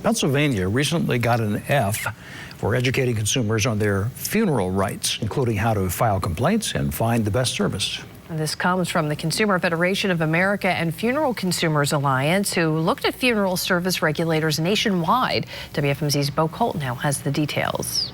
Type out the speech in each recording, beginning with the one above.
Pennsylvania recently got an F for educating consumers on their funeral rights, including how to file complaints and find the best service. And this comes from the Consumer Federation of America and Funeral Consumers Alliance, who looked at funeral service regulators nationwide. WFMZ's Bo Colt now has the details.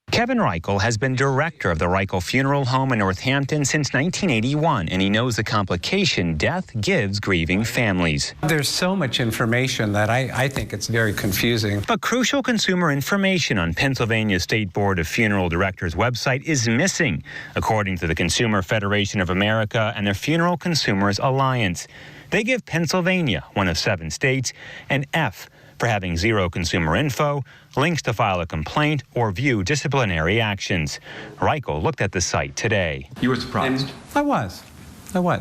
Kevin Reichel has been director of the Reichel Funeral Home in Northampton since 1981, and he knows the complication death gives grieving families. There's so much information that I think it's very confusing. But crucial consumer information on Pennsylvania State Board of Funeral Directors' website is missing, according to the Consumer Federation of America and the Funeral Consumers Alliance. They give Pennsylvania, one of 7 states, an F for having zero consumer info, links to file a complaint, or view disciplinary actions. Reichel looked at the site today. You were surprised? I was.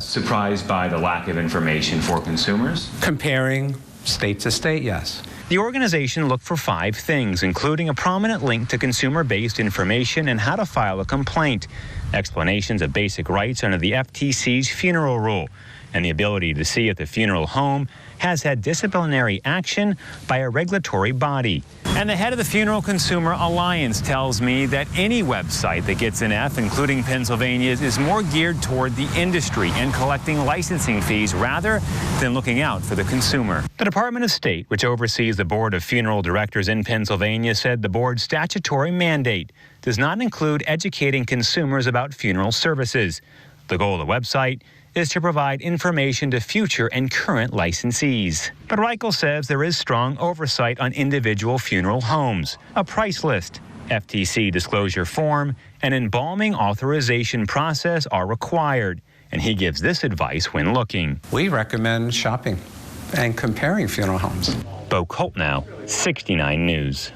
Surprised by the lack of information for consumers? Comparing state to state, yes. The organization looked for 5 things, including a prominent link to consumer-based information and how to file a complaint, explanations of basic rights under the FTC's funeral rule, and the ability to see if the funeral home has had disciplinary action by a regulatory body. And the head of the Funeral Consumer Alliance tells me that any website that gets an F, including Pennsylvania's, is more geared toward the industry and collecting licensing fees rather than looking out for the consumer. The Department of State, which oversees the Board of Funeral Directors in Pennsylvania, said the board's statutory mandate does not include educating consumers about funeral services. The goal of the website is to provide information to future and current licensees. But Reichel says there is strong oversight on individual funeral homes, a price list, FTC disclosure form, and embalming authorization process are required. And he gives this advice when looking. We recommend shopping and comparing funeral homes. Bo Colt now, 69 News.